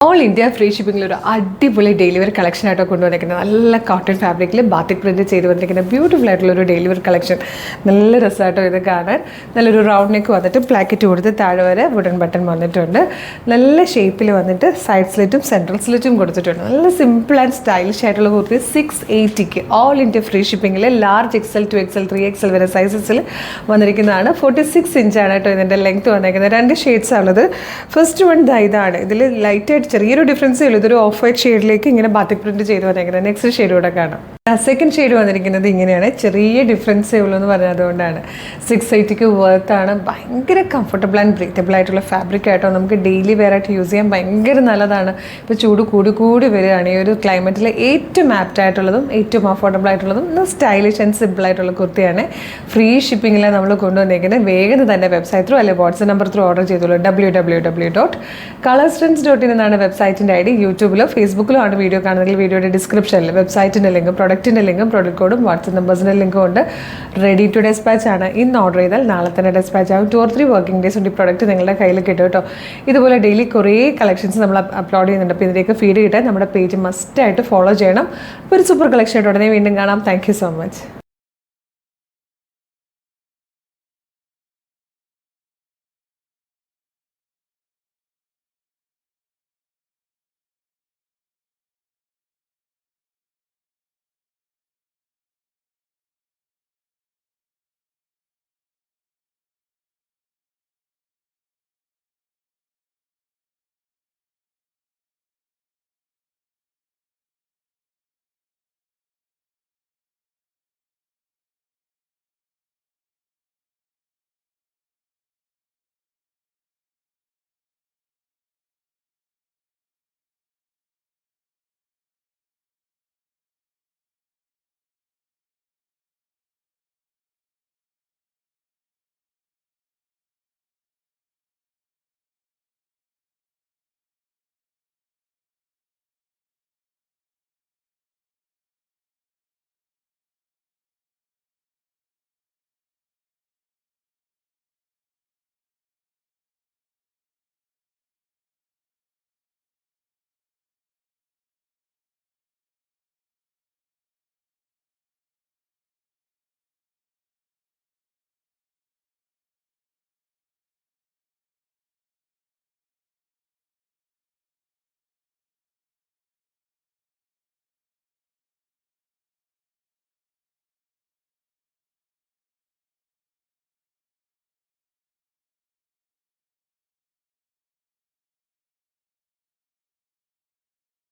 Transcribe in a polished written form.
All India free ഷിപ്പിംഗിൽ ഒരു അടിപൊളി daily wear collection ആയിട്ടോ കൊണ്ടുവന്നിരിക്കുന്നത്. നല്ല കോട്ടൺ ഫാബ്രിക്കിൽ ബാത്തിക് പ്രിന്റ് ചെയ്ത് വന്നിരിക്കുന്ന ബ്യൂട്ടിഫുൾ ആയിട്ടുള്ള ഒരു ഡെയിലി വെയർ കളക്ഷൻ. നല്ല രസമായിട്ടോ ഇത് കാണാൻ. നല്ലൊരു റൗണ്ട് നെക്ക് വന്നിട്ട് പ്ലാക്കറ്റ് കൊടുത്ത് താഴെ വരെ വുഡൻ ബട്ടൺ വന്നിട്ടുണ്ട്. നല്ല ഷേപ്പിൽ വന്നിട്ട് സൈഡ് സ്ലിറ്റും സെൻട്രൽ സ്ലിറ്റും കൊടുത്തിട്ടുണ്ട്. നല്ല സിമ്പിൾ ആൻഡ് സ്റ്റൈലിഷ് ആയിട്ടുള്ള കുർത്തി 680 ഓൾ ഇന്ത്യ ഫ്രീ ഷിപ്പിംഗിൽ ലാർജ് XL 2XL 3XL വരെ സൈസസിൽ വന്നിരിക്കുന്നതാണ്. 46 ഇഞ്ചാണ് കേട്ടോ ഇതിൻ്റെ ലെങ്ത് വന്നിരിക്കുന്നത്. 2 ഷെയ്ഡ്സ് ആണുള്ളത്. ഫസ്റ്റ് വൺ ഇതാണ്. ഇതിൽ ലൈറ്റ് ആയിട്ട് ചെറിയൊരു ഡിഫറൻസേ ഉള്ളൂ. ഇതൊരു ഓഫ് വൈറ്റ് ഷെയ്ഡിലേക്ക് ഇങ്ങനെ ബാത്തിക് പ്രിന്റ് ചെയ്ത് വന്നിരിക്കുന്നത്. നെക്സ്റ്റ് ഷെയ്ഡ് കൂടെ കാണാം. സെക്കൻഡ് ഷെയ്ഡ് വന്നിരിക്കുന്നത് ഇങ്ങനെയാണ്. ചെറിയ ഡിഫറൻസേ ഉള്ളൂ എന്ന് പറഞ്ഞത് അതുകൊണ്ടാണ്. 680 വർത്താണ്. ഭയങ്കര കംഫർട്ടബിൾ ആൻഡ് ബ്രീത്തബിൾ ആയിട്ടുള്ള ഫാബ്രിക് ആയിട്ടോ. നമുക്ക് ഡെയിലി വെയർ ആയിട്ട് യൂസ് ചെയ്യാൻ ഭയങ്കര നല്ലതാണ്. ഇപ്പോൾ ചൂട് കൂടി വരികയാണ്. ഈ ഒരു ക്ലൈമറ്റിൽ ഏറ്റവും ആപ്റ്റ് ആയിട്ടുള്ളതും ഏറ്റവും അഫോർഡബിൾ ആയിട്ടുള്ളതും സ്റ്റൈലിഷ് ആൻഡ് സിമ്പിൾ ആയിട്ടുള്ള കുർത്തിയാണ്. ഫ്രീ ഷിപ്പിംഗിലാണ് നമ്മൾ കൊണ്ടുവന്നിരിക്കുന്നത്. വേഗം തന്നെ വെബ്സൈറ്റ് ത്രൂ അല്ലെങ്കിൽ വാട്സ്ആപ്പ് നമ്പർ ത്രൂ ഓർഡർ ചെയ്തോളൂ. www.colorstrends.in എന്നാണ് വെബ്സൈറ്റിൻ്റെ ID. യൂട്യൂബിലോ ഫേസ്ബുക്കിലോ ആണ് വീഡിയോ കാണുന്നതെങ്കിൽ വീഡിയോയുടെ ഡിസ്ക്രിപ്ഷനിൽ വെബ്സൈറ്റിൻ്റെ ലിങ്കും പ്രൊഡക്റ്റിൻ്റെ ലിങ്കും പ്രോഡക്റ്റ് കോഡും വാട്സ്ആപ്പ് നമ്പേഴ്സിൻ്റെ ലിങ്കും ഉണ്ട്. റെഡി ടു ഡെസ്പാച്ച് ആണ്. ഇന്ന് ഓർഡർ ചെയ്താൽ നാളെ തന്നെ ഡെസ്പാച്ച് ആകും. 2 or 3 വർക്കിംഗ് ഡേയ്സ് കൊണ്ട് ഈ പ്രൊഡക്റ്റ് നിങ്ങളുടെ കയ്യിൽ കിട്ടും കേട്ടോ. ഇതുപോലെ ഡെയിലി കുറേ കളക്ഷൻസ് നമ്മൾ അപ്ലോഡ് ചെയ്യുന്നുണ്ട്. അപ്പോൾ ഇതിലേക്ക് ഫീഡ് കിട്ടാൻ നമ്മുടെ പേജ് മസ്റ്റായിട്ട് ഫോളോ ചെയ്യണം. അപ്പോൾ ഒരു സൂപ്പർ കളക്ഷൻ ആയിട്ട് ഉടനെ വീണ്ടും കാണാം. Thank you so much.